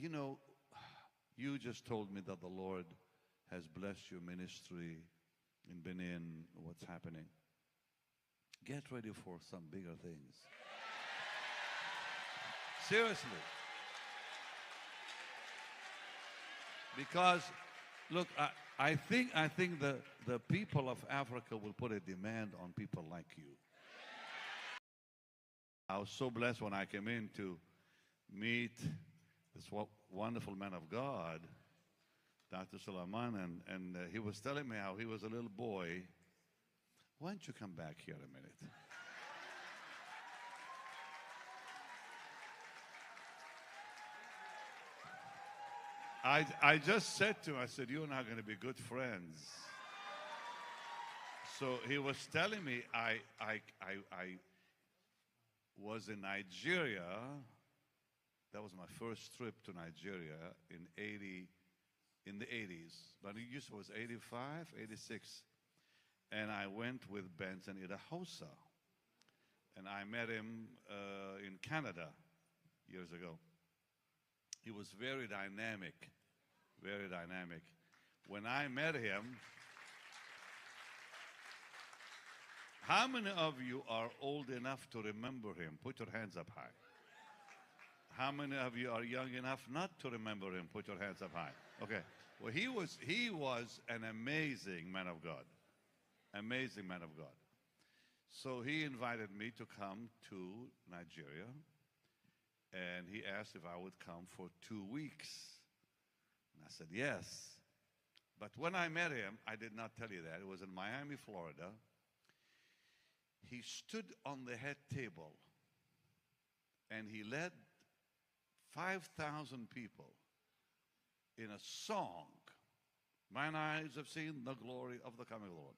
you know, you just told me that the Lord has blessed your ministry in Benin, what's happening. Get ready for some bigger things. Seriously. Because, look, I think the people of Africa will put a demand on people like you. I was so blessed when I came in to meet this wonderful man of God, Dr. SULEMAN, and he was telling me how he was a little boy. Why don't you come back here a minute? I just said to him, I said, you and I are going to be good friends. So he was telling me, I was in Nigeria. That was my first trip to Nigeria in the 80s. But it used to was 85, 86. And I went with BENSON IDAHOSA. And I met him in Canada years ago. He was very dynamic, very dynamic. When I met him, how many of you are old enough to remember him? Put your hands up high. How many of you are young enough not to remember him? Put your hands up high. Okay. Well, he was an amazing man of God. Amazing man of God. So he invited me to come to Nigeria. And he asked if I would come for 2 weeks. And I said, yes. But when I met him, I did not tell you that. It was in Miami, Florida. He stood on the head table and he led 5,000 people in a song. Mine eyes have seen the glory of the coming Lord.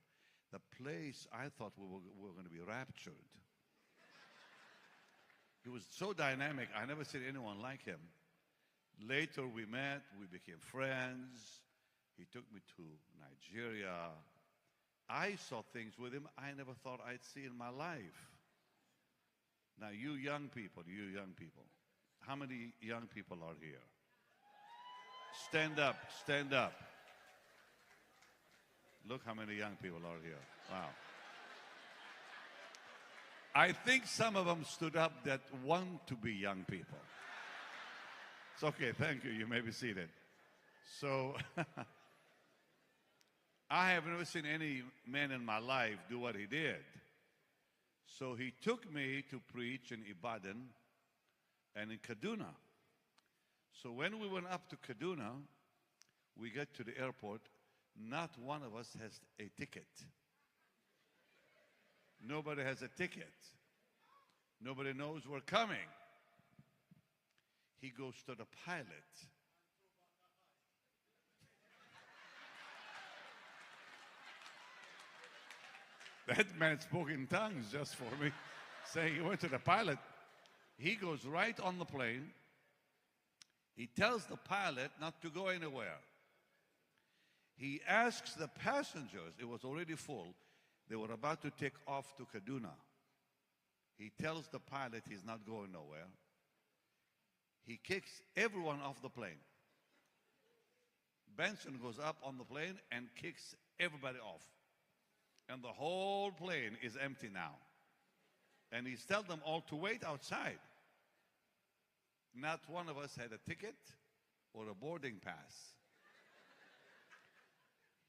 The place, I thought we were going to be raptured. He was so dynamic. I never seen anyone like him. Later we met, we became friends. He took me to Nigeria. I saw things with him I never thought I'd see in my life. Now you young people, how many young people are here? Stand up, stand up. Look how many young people are here. Wow. I think some of them stood up that want to be young people. It's okay, thank you. You may be seated. So, I have never seen any man in my life do what he did. So he took me to preach in Ibadan and in Kaduna. So when we went up to Kaduna, we get to the airport, not one of us has a ticket. Nobody has a ticket. Nobody knows we're coming. He goes to the pilot. That man spoke in tongues just for me, saying he went to the pilot. He goes right on the plane. He tells the pilot not to go anywhere. He asks the passengers, it was already full, they were about to take off to Kaduna. He tells the pilot he's not going nowhere. He kicks everyone off the plane. BENSON goes up on the plane and kicks everybody off. And the whole plane is empty now. And he's telling them all to wait outside. Not one of us had a ticket or a boarding pass.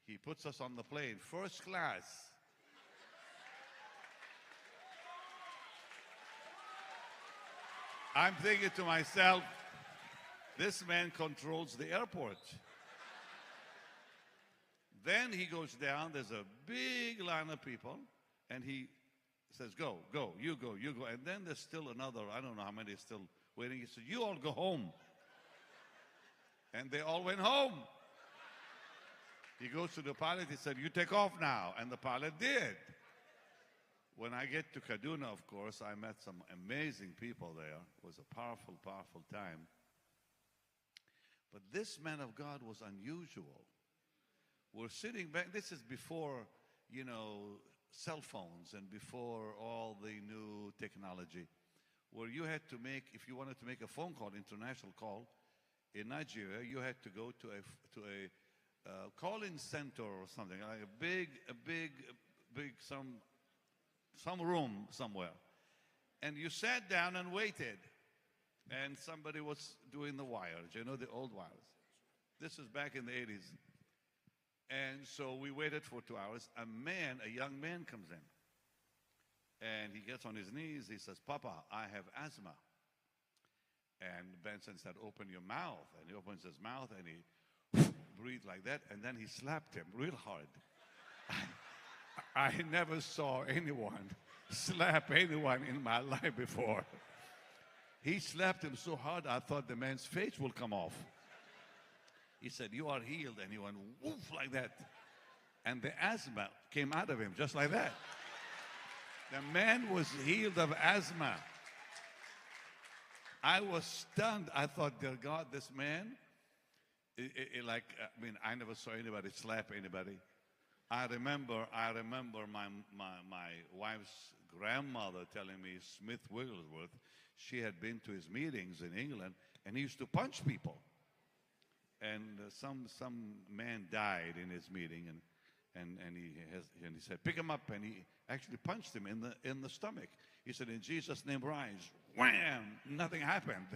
He puts us on the plane, first class. I'm thinking to myself, this man controls the airport. Then he goes down, there's a big line of people, and he says, go, go, you go, you go. And then there's still another, I don't know how many is still waiting. He said, you all go home. And they all went home. He goes to the pilot, he said, you take off now. And the pilot did. When I get to Kaduna, of course, I met some amazing people there. It was a powerful, powerful time. But this man of God was unusual. We're sitting back, this is before, you know, cell phones and before all the new technology, where you had to make, if you wanted to make a phone call, international call, in Nigeria, you had to go to a calling center or something, like a big some room somewhere, and you sat down and waited, and somebody was doing the wires, you know, the old wires. This is back in the 80s, and so we waited for 2 hours. A young man comes in, and he gets on his knees. He says, "Papa, I have asthma." And Benson said, "Open your mouth." And he opens his mouth, and he breathed like that, and then he slapped him real hard. I never saw anyone slap anyone in my life before. He slapped him so hard, I thought the man's face will come off. He said, "You are healed." And he went woof like that. And the asthma came out of him just like that. The man was healed of asthma. I was stunned. I thought, dear God, this man, I never saw anybody slap anybody. I remember my wife's grandmother telling me, Smith Wigglesworth, she had been to his meetings in England, and he used to punch people. And some man died in his meeting, and he said, "Pick him up," and he actually punched him in the stomach. He said, "In Jesus' name, rise." Wham! Nothing happened.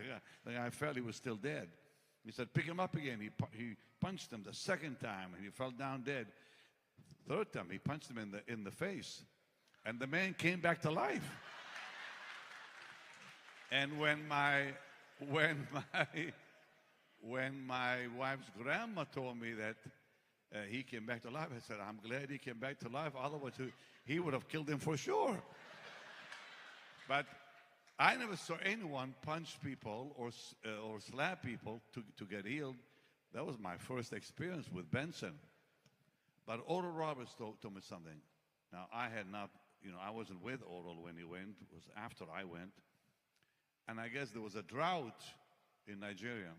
The guy felt he was still dead. He said, "Pick him up again." He punched him the second time, and he fell down dead. Third time, he punched him in the face, and the man came back to life. And when my wife's grandma told me that he came back to life, I said, "I'm glad he came back to life. Otherwise, he would have killed him for sure." But I never saw anyone punch people or slap people to get healed. That was my first experience with Benson. But Oral Roberts told me something. Now, I had not, I wasn't with Oral when he went. It was after I went. And I guess there was a drought in Nigeria.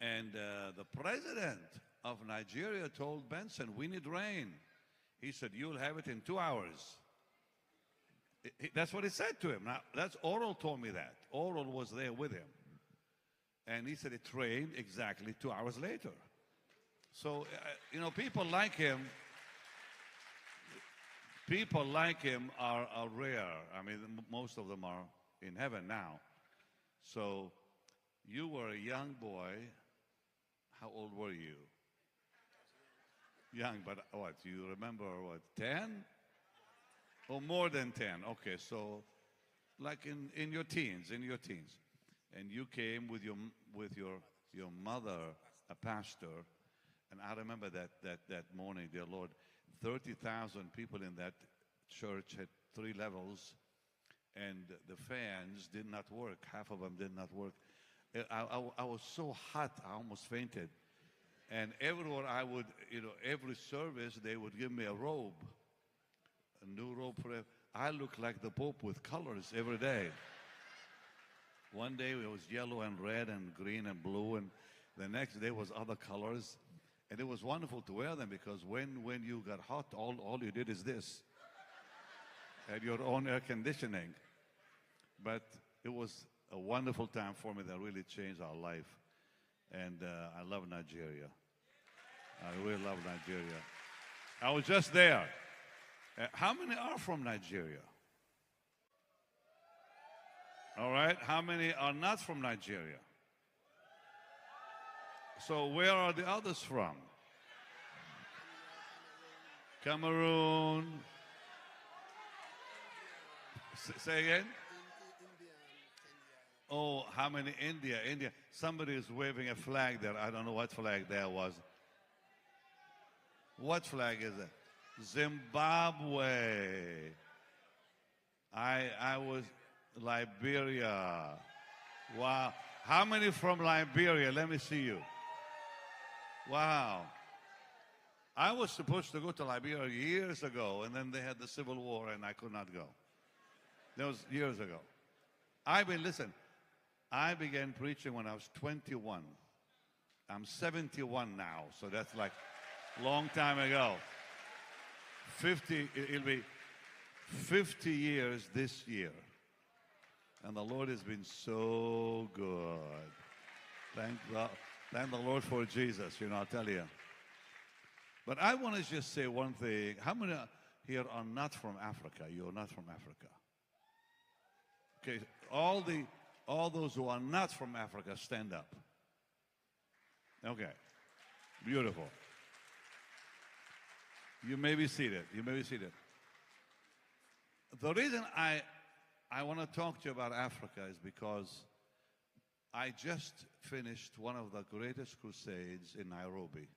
And the president of Nigeria told Benson, "We need rain." He said, "You'll have it in 2 hours." That's what he said to him. Now, that's Oral told me that. Oral was there with him. And he said it rained exactly 2 hours later. So, people like him are rare. I mean, most of them are in heaven now. So, you were a young boy. How old were you? Young, but what? You remember what? 10? Or more than 10? Okay, so like in your teens, and you came with your mother, a pastor, and I remember that morning, dear Lord, 30,000 people in that church had 3 levels, and the fans did not work. Half of them did not work. I was so hot, I almost fainted. And everywhere I would, every service, they would give me a robe, a new robe for it. I looked like the Pope with colors every day. One day it was yellow and red and green and blue, and the next day was other colors. And it was wonderful to wear them, because when you got hot, all you did is this. Had your own air conditioning. But it was a wonderful time for me that really changed our life. And I love Nigeria. I really love Nigeria. I was just there. How many are from Nigeria? All right. How many are not from Nigeria? So where are the others from? Cameroon. Say again? Oh, how many? India. Somebody is waving a flag there. I don't know what flag that was. What flag is it? Zimbabwe. I was Liberia. Wow. How many from Liberia? Let me see you. Wow. I was supposed to go to Liberia years ago, and then they had the Civil War, and I could not go. That was years ago. Listen, I began preaching when I was 21. I'm 71 now, so that's like a long time ago. It'll be 50 years this year. And the Lord has been so good. Thank the Lord for Jesus, I'll tell you. But I want to just say one thing. How many here are not from Africa? You're not from Africa. Okay, all those who are not from Africa, stand up. Okay, beautiful. You may be seated. You may be seated. The reason I want to talk to you about Africa is because I just finished one of the greatest crusades in Nairobi.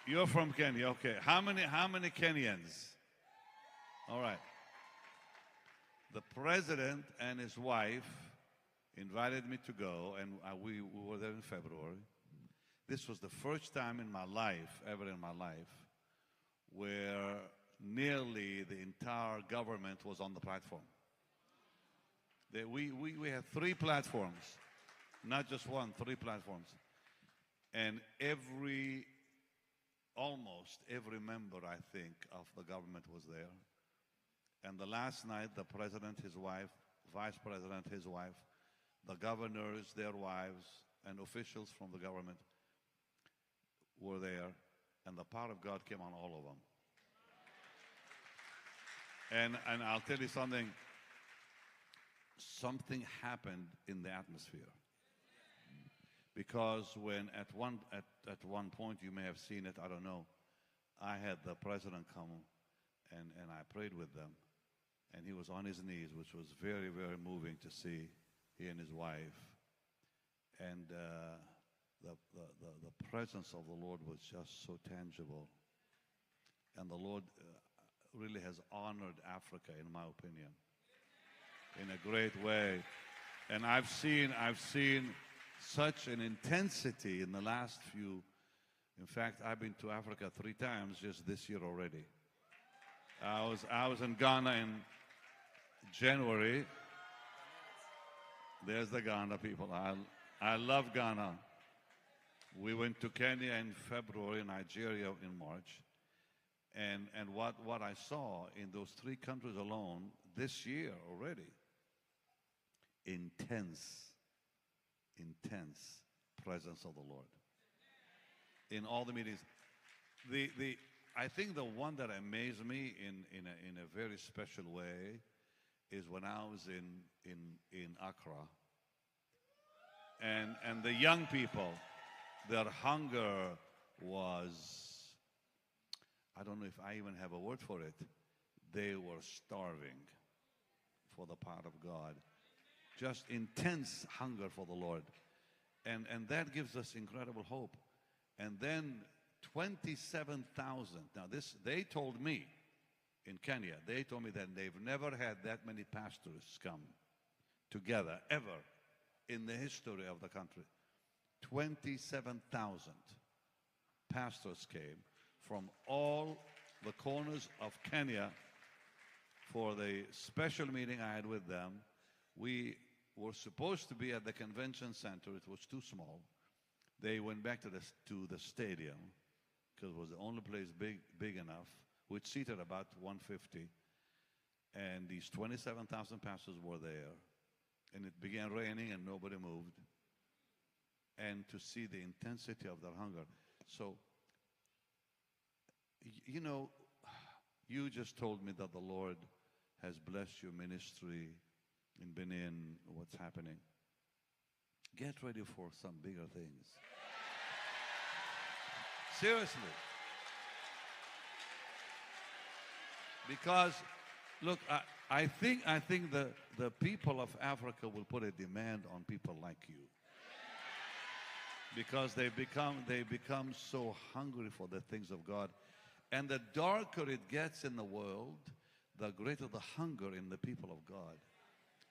You're from Kenya, okay. How many Kenyans? All right. The president and his wife invited me to go, and we were there in February. This was the first time in my life, ever in my life, where nearly the entire government was on the platform. We had 3 platforms, not just one, 3 platforms. And almost every member, I think, of the government was there. And the last night, the president, his wife, vice president, his wife, the governors, their wives, and officials from the government were there. And the power of God came on all of them. And I'll tell you something. Something happened in the atmosphere. Because when at one point, you may have seen it, I don't know, I had the president come and I prayed with them. And he was on his knees, which was very, very moving to see, he and his wife. And the presence of the Lord was just so tangible. And the Lord really has honored Africa, in my opinion, in a great way. And I've seen such an intensity in the last few. In fact, I've been to Africa 3 times just this year already. I was in Ghana in January. There's the Ghana people. I love Ghana. We went to Kenya in February, Nigeria in March. And what I saw in those 3 countries alone this year already, intense presence of the Lord in all the meetings. I think the one that amazed me in a very special way is when I was in Accra, and the young people, their hunger was, I don't know if I even have a word for it. They were starving for the power of God. Just intense hunger for the Lord. And that gives us incredible hope. And then 27,000. Now they told me in Kenya, they told me that they've never had that many pastors come together ever in the history of the country. 27,000 pastors came from all the corners of Kenya for the special meeting I had with them. We were supposed to be at the convention center. It was too small. They went back to the stadium because it was the only place big enough, which seated about 150. And these 27,000 pastors were there. And it began raining and nobody moved. And to see the intensity of their hunger. So, you just told me that the Lord has blessed your ministry in Benin, what's happening. Get ready for some bigger things. Seriously. Because, look, I think the people of Africa will put a demand on people like you. Because they become so hungry for the things of God. And the darker it gets in the world, the greater the hunger in the people of God.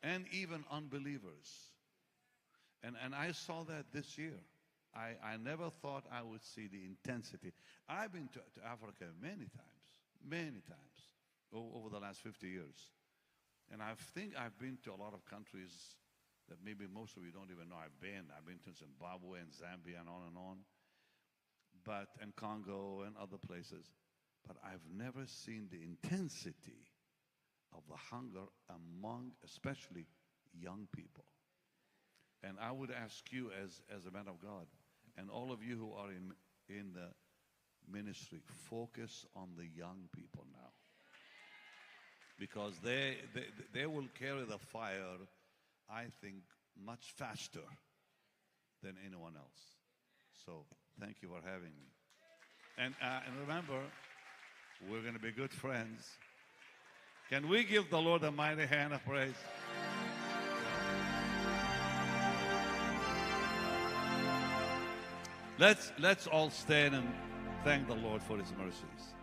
And even unbelievers. And I saw that this year. I never thought I would see the intensity. I've been to Africa many times, over the last 50 years. And I think I've been to a lot of countries that maybe most of you don't even know I've been. I've been to Zimbabwe and Zambia and on. And Congo and other places. But I've never seen the intensity of the hunger among especially young people. And I would ask you as a man of God, and all of you who are in the ministry, focus on the young people now. Because they will carry the fire, I think, much faster than anyone else. So thank you for having me. And remember, we're going to be good friends. Can we give the Lord a mighty hand of praise? Let's all stand and thank the Lord for His mercies.